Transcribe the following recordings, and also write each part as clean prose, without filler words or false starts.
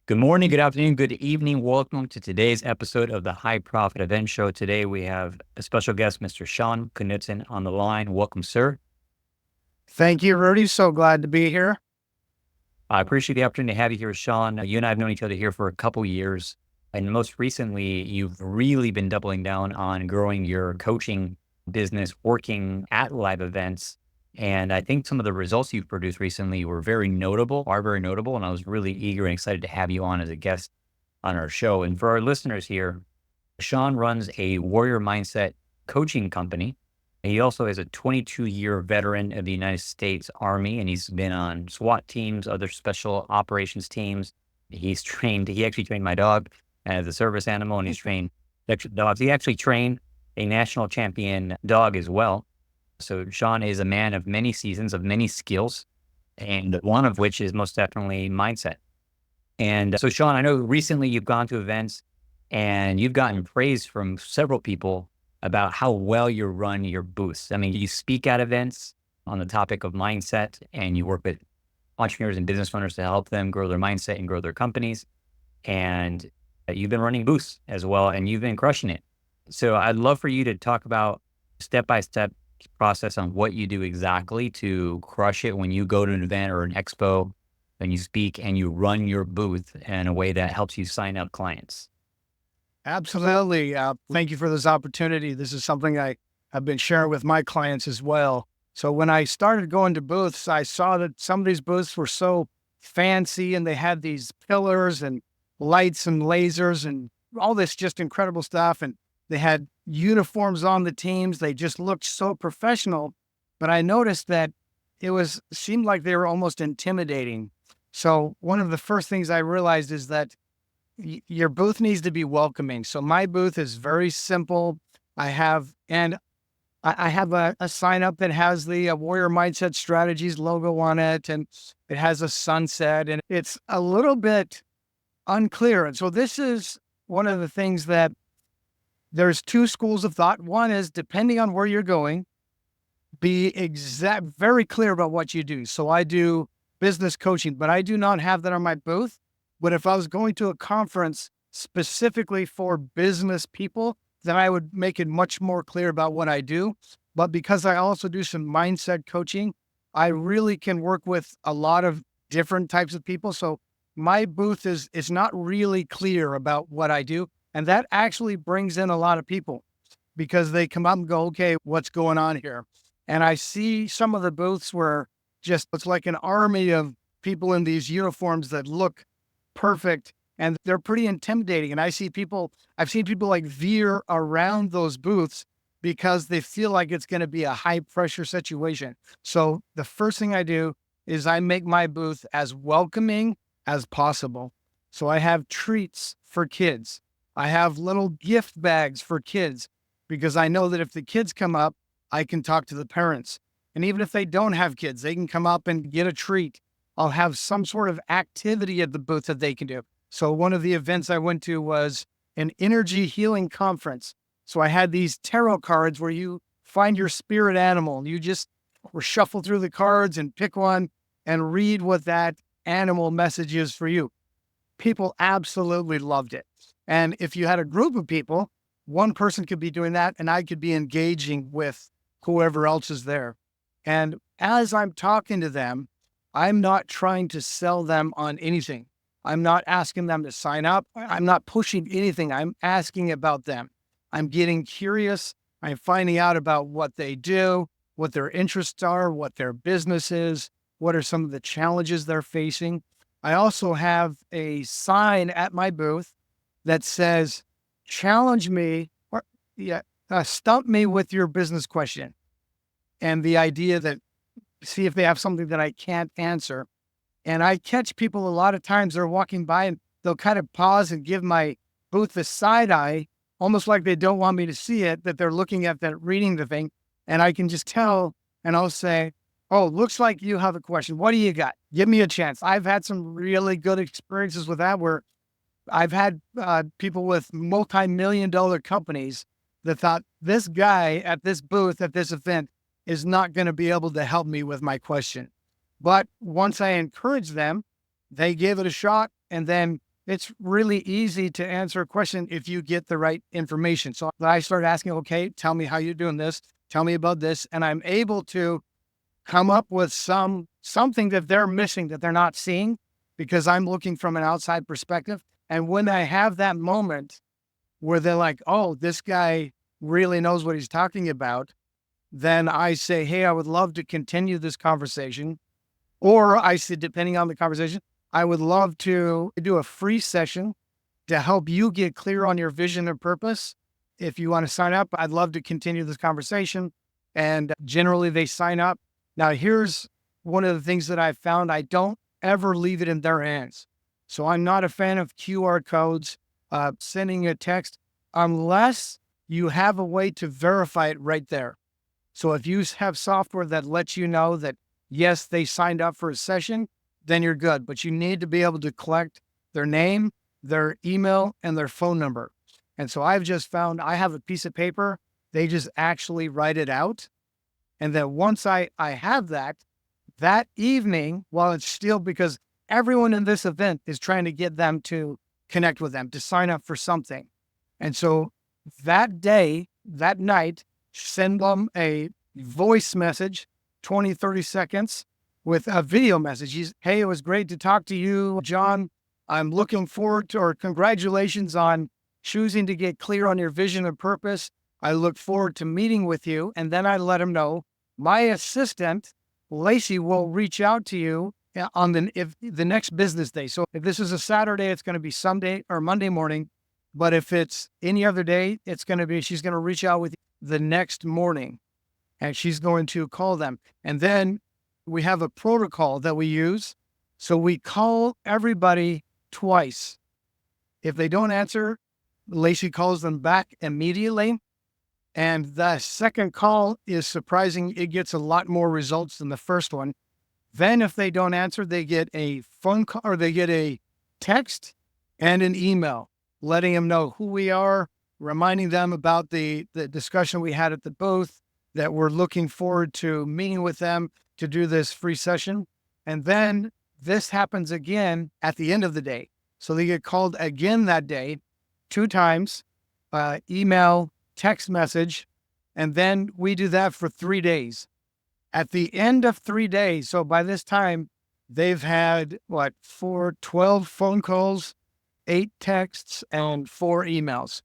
Good morning, good afternoon, good evening. Welcome to today's episode of the High Profit Event Show. Today we have a special guest, Mr. Sean Knudsen, on the line. Welcome, sir. Thank you, Rudy. So glad to be here. I appreciate the opportunity to have you here, Sean. You and I have known each other here for a couple years. And most recently, you've really been doubling down on growing your coaching business, working at live events. And I think some of the results you've produced recently are very notable. And I was really eager and excited to have you on as a guest on our show. And for our listeners here, Sean runs a warrior mindset coaching company. He also is a 22-year veteran of the United States Army, and he's been on SWAT teams, other special operations teams. He actually trained my dog as a service animal, and he's trained extra dogs. He actually trained a national champion dog as well. So Sean is a man of many seasons, of many skills, and one of which is most definitely mindset. And so Sean, I know recently you've gone to events and you've gotten praise from several people about how well you run your booths. I mean, you speak at events on the topic of mindset, and you work with entrepreneurs and business owners to help them grow their mindset and grow their companies. And you've been running booths as well, and you've been crushing it. So I'd love for you to talk about step-by-step process on what you do exactly to crush it when you go to an event or an expo and you speak and you run your booth in a way that helps you sign up clients. Absolutely. Thank you for this opportunity. This is something I have been sharing with my clients as well. So when I started going to booths, I saw that some of these booths were so fancy and they had these pillars and lights and lasers and all this just incredible stuff. And they had uniforms on the teams. They just looked so professional. But I noticed that seemed like they were almost intimidating. So one of the first things I realized is that your booth needs to be welcoming. So my booth is very simple. I have a sign up that has the Warrior Mindset Strategies logo on it, and it has a sunset, and it's a little bit unclear. And so this is one of the things that there's two schools of thought. One is, depending on where you're going, be very clear about what you do. So I do business coaching, but I do not have that on my booth. But if I was going to a conference specifically for business people, then I would make it much more clear about what I do. But because I also do some mindset coaching, I really can work with a lot of different types of people. So my booth is not really clear about what I do. And that actually brings in a lot of people because they come up and go, okay, what's going on here? And I see some of the booths where it's like an army of people in these uniforms that look perfect, and they're pretty intimidating. And I've seen people like veer around those booths because they feel like it's going to be a high pressure situation. So the first thing I do is I make my booth as welcoming as possible. So I have treats for kids. I have little gift bags for kids because I know that if the kids come up, I can talk to the parents. And even if they don't have kids, they can come up and get a treat. I'll have some sort of activity at the booth that they can do. So one of the events I went to was an energy healing conference. So I had these tarot cards where you find your spirit animal and you just shuffle through the cards and pick one and read what that animal message is for you. People absolutely loved it. And if you had a group of people, one person could be doing that and I could be engaging with whoever else is there. And as I'm talking to them, I'm not trying to sell them on anything. I'm not asking them to sign up. I'm not pushing anything. I'm asking about them. I'm getting curious. I'm finding out about what they do, what their interests are, what their business is, what are some of the challenges they're facing. I also have a sign at my booth that says, challenge me, or stump me with your business question. And the idea that see if they have something that I can't answer. And I catch people a lot of times, they're walking by and they'll kind of pause and give my booth a side eye, almost like they don't want me to see it, that they're looking at that, reading the thing. And I can just tell, and I'll say, oh, looks like you have a question. What do you got? Give me a chance. I've had some really good experiences with that where I've had people with multi-million-dollar companies that thought this guy at this booth at this event is not going to be able to help me with my question. But once I encouraged them, they gave it a shot. And then it's really easy to answer a question if you get the right information. So I start asking, okay, tell me how you're doing this. Tell me about this. And I'm able to come up with something that they're missing, that they're not seeing, because I'm looking from an outside perspective. And when I have that moment where they're like, oh, this guy really knows what he's talking about, then I say, hey, I would love to continue this conversation. Or I said, depending on the conversation, I would love to do a free session to help you get clear on your vision and purpose. If you want to sign up, I'd love to continue this conversation. And generally they sign up. Now, here's one of the things that I've found. I don't ever leave it in their hands. So I'm not a fan of QR codes, sending a text, unless you have a way to verify it right there. So if you have software that lets you know that, yes, they signed up for a session, then you're good. But you need to be able to collect their name, their email, and their phone number. And so I've just found I have a piece of paper. They just actually write it out. And then once I have that evening, while it's still, because everyone in this event is trying to get them to connect with them, to sign up for something. And so that day, that night, send them a voice message, 20, 30 seconds, with a video message. Hey, it was great to talk to you, John. I'm looking forward to, or congratulations on choosing to get clear on your vision and purpose. I look forward to meeting with you. And then I let them know my assistant, Lacey, will reach out to you on the next business day. So if this is a Saturday, it's going to be Sunday or Monday morning. But if it's any other day, she's going to reach out with you the next morning, and she's going to call them. And then we have a protocol that we use. So we call everybody twice. If they don't answer, Lacey calls them back immediately. And the second call is surprising. It gets a lot more results than the first one. Then if they don't answer, they get a phone call, or they get a text and an email letting them know who we are, reminding them about the discussion we had at the booth, that we're looking forward to meeting with them to do this free session. And then this happens again at the end of the day. So they get called again that day, 2 times, email, text message, and then we do that for 3 days. At the end of 3 days, so by this time, they've had 12 phone calls, 8 texts, and 4 emails.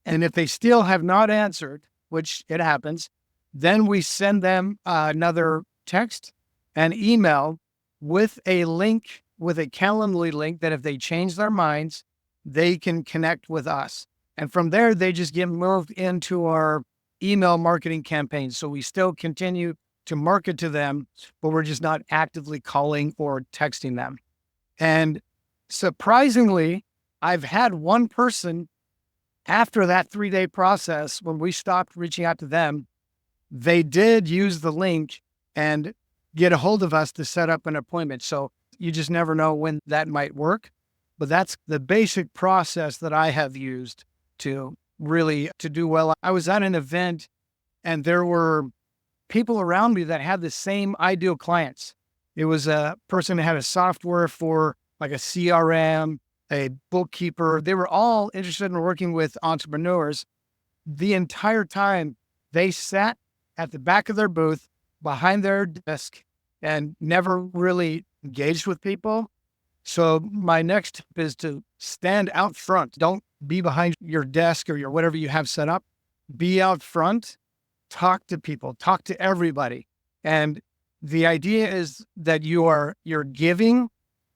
And if they still have not answered, which it happens, then we send them another text and email with a link, with a Calendly link, that if they change their minds, they can connect with us. And from there, they just get moved into our email marketing campaign. So we still continue to market to them, but we're just not actively calling or texting them. And surprisingly, I've had one person, after that 3-day process, when we stopped reaching out to them, they did use the link and get a hold of us to set up an appointment. So you just never know when that might work. But that's the basic process that I have used to do well. I was at an event and there were people around me that had the same ideal clients. It was a person that had a software for like a CRM, a bookkeeper. They were all interested in working with entrepreneurs. The entire time they sat at the back of their booth behind their desk and never really engaged with people. So my next tip is to stand out front. Don't be behind your desk or your whatever you have set up. Be out front, talk to people, talk to everybody. And the idea is that you're giving.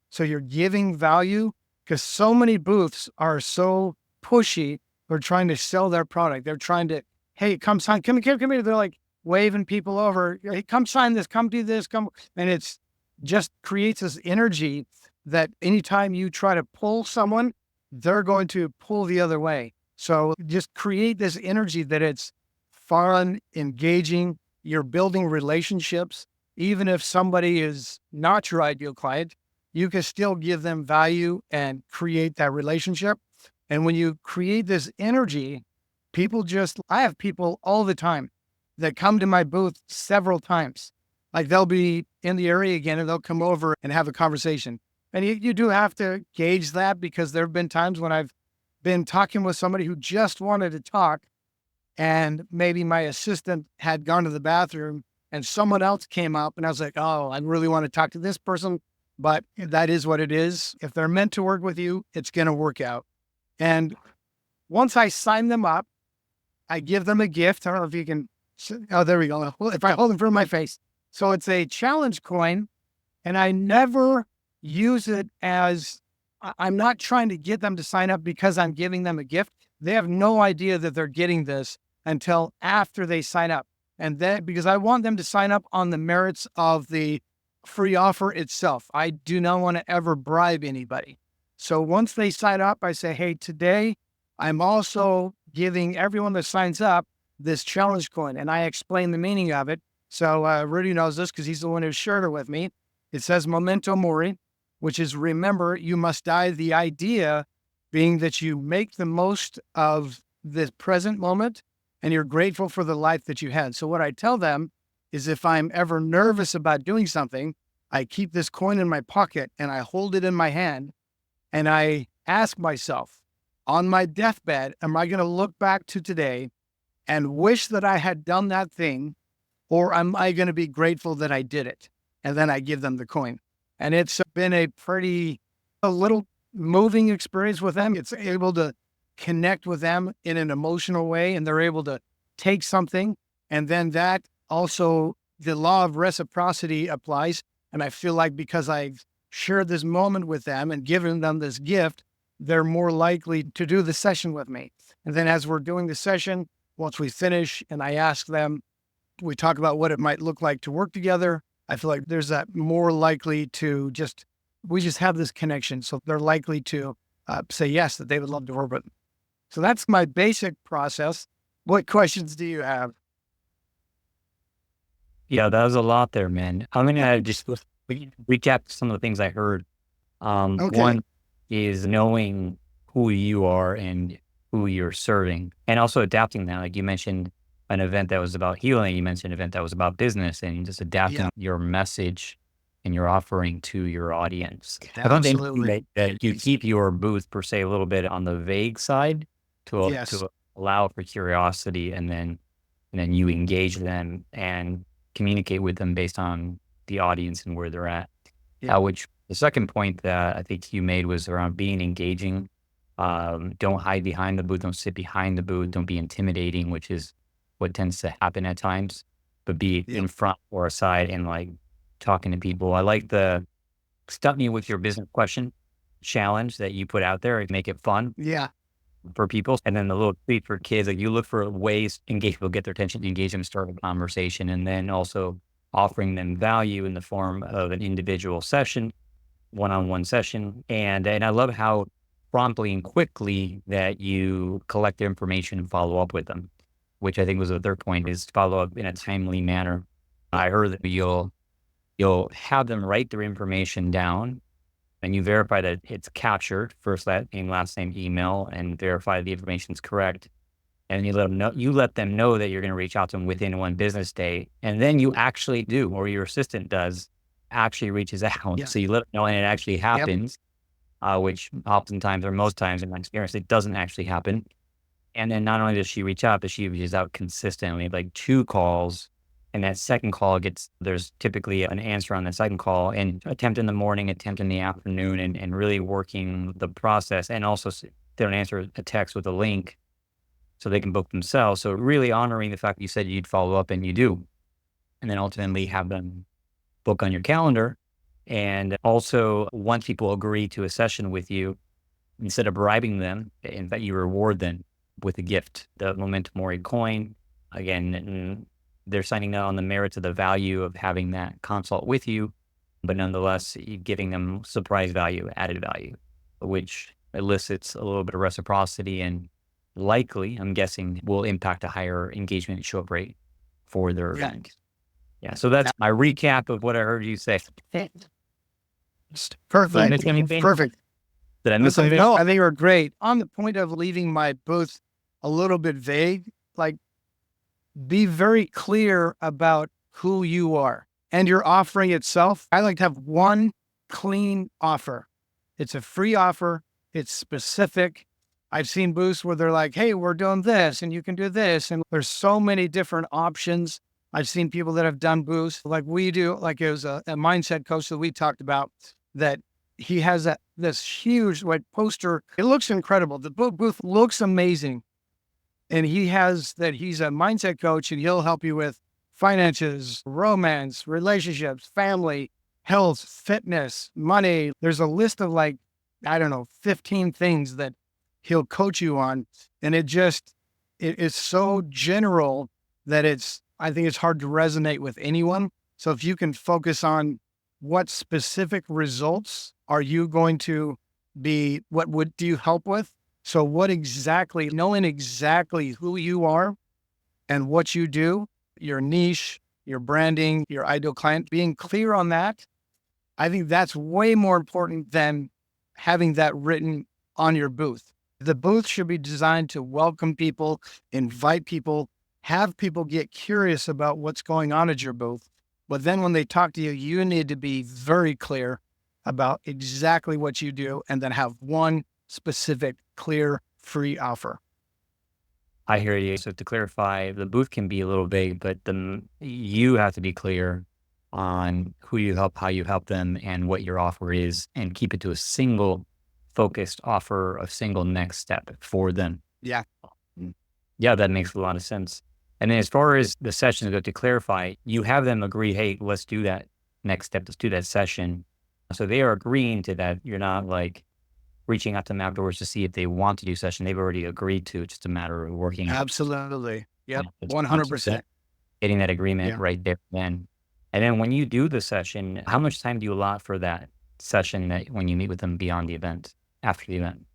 So you're giving value, because so many booths are so pushy. They're trying to sell their product. They're trying to, hey, come sign, come here. They're like waving people over. Hey, come sign this, come do this, come. And it's just creates this energy that anytime you try to pull someone, they're going to pull the other way. So just create this energy that it's fun, engaging, you're building relationships. Even if somebody is not your ideal client, you can still give them value and create that relationship. And when you create this energy, I have people all the time that come to my booth several times. Like they'll be in the area again and they'll come over and have a conversation. And you do have to gauge that, because there have been times when I've been talking with somebody who just wanted to talk, and maybe my assistant had gone to the bathroom and someone else came up, and I was like, oh, I really want to talk to this person, but that is what it is. If they're meant to work with you, it's going to work out. And once I sign them up, I give them a gift. I don't know if you can. Oh, there we go. Well, if I hold it in front of my face. So it's a challenge coin, and I never use it as, I'm not trying to get them to sign up because I'm giving them a gift. They have no idea that they're getting this until after they sign up. And then, because I want them to sign up on the merits of the free offer itself. I do not want to ever bribe anybody. So once they sign up, I say, hey, today I'm also giving everyone that signs up this challenge coin. And I explain the meaning of it. So Rudy knows this because he's the one who shared it with me. It says memento mori, which is, remember, you must die. The idea being that you make the most of the present moment and you're grateful for the life that you had. So what I tell them is, if I'm ever nervous about doing something, I keep this coin in my pocket and I hold it in my hand, and I ask myself, on my deathbed, am I going to look back to today and wish that I had done that thing, or am I going to be grateful that I did it? And then I give them the coin. And it's been a little moving experience with them. It's able to connect with them in an emotional way, and they're able to take something. And then that also, the law of reciprocity applies. And I feel like because I've shared this moment with them and given them this gift, they're more likely to do the session with me. And then as we're doing the session, once we finish and I ask them, we talk about what it might look like to work together. I feel like there's that more likely to we just have this connection. So they're likely to say yes, that they would love to work with me. So that's my basic process. What questions do you have? Yeah, that was a lot there, man. I'm gonna just recap some of the things I heard. Okay. One is knowing who you are and who you're serving, and also adapting that. Like you mentioned an event that was about healing, you mentioned an event that was about business, and just Yeah, adapting your message and your offering to your audience. I found it interesting absolutely. that you keep your booth per se a little bit on the vague side Yes. to allow for curiosity, and then you engage them and communicate with them based on the audience and where they're at. Yeah. Which the second point that I think you made was around being engaging. Don't hide behind the booth. Don't sit behind the booth. Don't be intimidating, which is what tends to happen at times. But be Yeah. in front or aside and like talking to people. I like the stump me with your business question challenge that you put out there. Make it fun Yeah. for people. And then the little tweet for kids, like you look for ways to engage people, get their attention, engage them, start a conversation, and then also offering them value in the form of an individual session, one-on-one session. And I love how promptly and quickly that you collect their information and follow up with them, which I think was the third point, is follow up in a timely manner. I heard that you'll have them write their information down and you verify that it's captured, first name, last name, email, and verify the information is correct. And you let them know that you're going to reach out to them within one business day. And then you actually do, or your assistant does, actually reaches out. Yeah. So you let them know and it actually Yep. happens, which oftentimes or most times in my experience, it doesn't actually happen. And then not only does she reach out, but she reaches out consistently, like 2 calls, and that second call there's typically an answer on the second call, and attempt in the morning, attempt in the afternoon, and really working the process, and also they don't answer a text with a link so they can book themselves. So really honoring the fact that you said you'd follow up, and you do, and then ultimately have them book on your calendar. And also, once people agree to a session with you, instead of bribing them, in fact, you reward them with a gift, the Memento Mori coin. Again, they're signing on the merits of the value of having that consult with you, but nonetheless, you're giving them surprise value, added value, which elicits a little bit of reciprocity and likely, I'm guessing, will impact a higher engagement and show up rate for their Yeah. event. Yeah, so that's my recap of what I heard you say. Did I Perfect. miss anything? Perfect. Did I miss Listen, anything? no, I think you're great. On the point of leaving my booth a little bit vague, like, be very clear about who you are and your offering itself. I like to have one clean offer. It's a free offer. It's specific. I've seen booths where they're like, hey, we're doing this and you can do this. And there's so many different options. I've seen people that have done booths like we do, like it was a mindset coach that we talked about, that he has this huge like poster. It looks incredible. The booth looks amazing. And he has that he's a mindset coach and he'll help you with finances, romance, relationships, family, health, fitness, money. There's a list of like, I don't know, 15 things that he'll coach you on. And it is so general that I think it's hard to resonate with anyone. So if you can focus on what specific results are you going to be, what would do you help with? So what exactly, knowing exactly who you are and what you do, your niche, your branding, your ideal client, being clear on that, I think that's way more important than having that written on your booth. The booth should be designed to welcome people, invite people, have people get curious about what's going on at your booth. But then when they talk to you, you need to be very clear about exactly what you do and then have one specific, clear, free offer. I hear you. So to clarify, the booth can be a little vague, but you have to be clear on who you help, how you help them, and what your offer is, and keep it to a single focused offer, a single next step for them. Yeah. Yeah, that makes a lot of sense. And then as far as the sessions go, to clarify, you have them agree, hey, let's do that next step, let's do that session. So they are agreeing to that. You're not like reaching out to them afterwards to see if they want to do session. They've already agreed to. It's just a matter of working. Absolutely. Yep. It's 100%. getting that agreement Yeah. right there then. And then when you do the session, how much time do you allot for that session that when you meet with them beyond the event, after the event?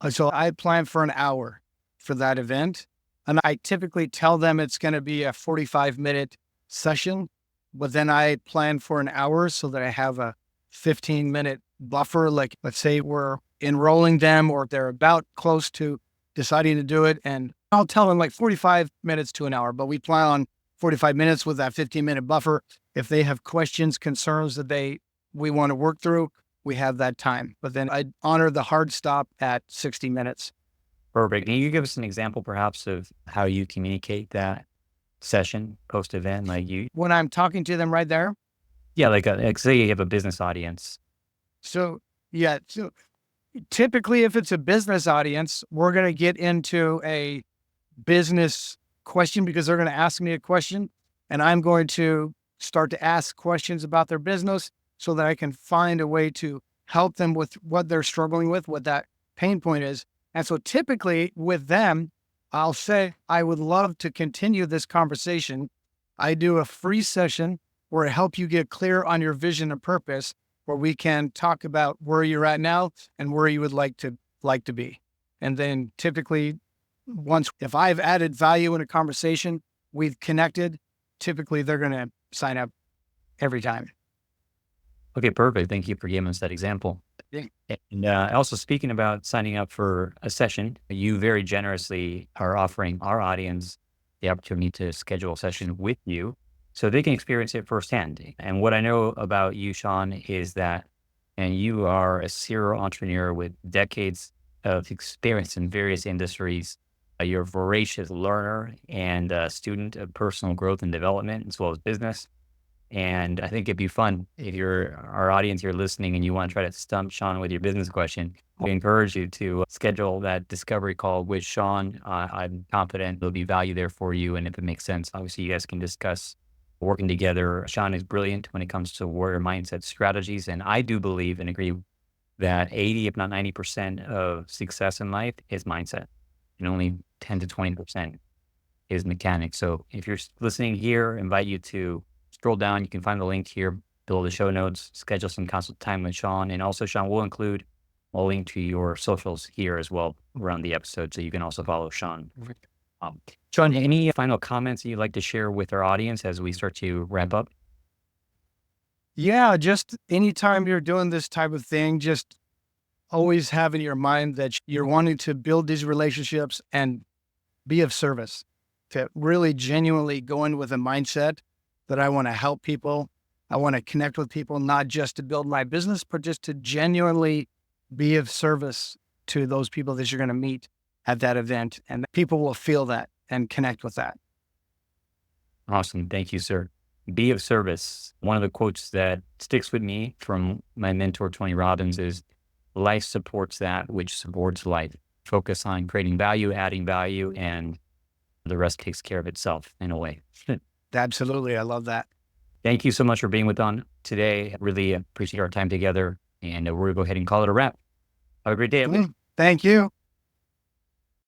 So I plan for an hour for that event. And I typically tell them it's going to be a 45-minute session, but then I plan for an hour so that I have a 15-minute buffer. Like, let's say we're enrolling them or they're about close to deciding to do it. And I'll tell them like 45 minutes to an hour, but we plan on 45 minutes with that 15-minute buffer. If they have questions, concerns that we want to work through, we have that time. But then I honor the hard stop at 60 minutes. Perfect. Can you give us an example perhaps of how you communicate that session post-event? When I'm talking to them right there. Yeah, like say you have a business audience. So typically if it's a business audience, we're going to get into a business question because they're going to ask me a question and I'm going to start to ask questions about their business so that I can find a way to help them with what they're struggling with, what that pain point is. And so typically with them, I'll say, I would love to continue this conversation. I do a free session where I help you get clear on your vision and purpose, where we can talk about where you're at now and where you would like to be. And then typically if I've added value in a conversation, we've connected, typically they're going to sign up every time. Okay, perfect. Thank you for giving us that example. Yeah. And also speaking about signing up for a session, you very generously are offering our audience the opportunity to schedule a session with you so they can experience it firsthand. And what I know about you, Sean, is that, and you are a serial entrepreneur with decades of experience in various industries. You're a voracious learner and a student of personal growth and development, as well as business. And I think it'd be fun if you're our audience, you're listening and you want to try to stump Sean with your business question. We encourage you to schedule that discovery call with Sean. I'm confident there'll be value there for you. And if it makes sense, obviously you guys can discuss working together. Sean is brilliant when it comes to warrior mindset strategies. And I do believe and agree that 80, if not 90% of success in life is mindset and only 10 to 20% is mechanics. So if you're listening here, I invite you to scroll down. You can find the link here below the show notes, schedule some consult time with Sean. And also, Sean will include a link to your socials here as well around the episode. So you can also follow Sean. Sean, any final comments that you'd like to share with our audience as we start to wrap up? Yeah, just anytime you're doing this type of thing, just always have in your mind that you're wanting to build these relationships and be of service, to really genuinely go in with a mindset that I want to help people. I want to connect with people, not just to build my business, but just to genuinely be of service to those people that you're going to meet at that event. And people will feel that and connect with that. Awesome. Thank you, sir. Be of service. One of the quotes that sticks with me from my mentor, Tony Robbins, is life supports that which supports life. Focus on creating value, adding value, and the rest takes care of itself in a way. Absolutely. I love that. Thank you so much for being with on today. I really appreciate our time together. And we're going to go ahead and call it a wrap. Have a great day, everyone. Thank you.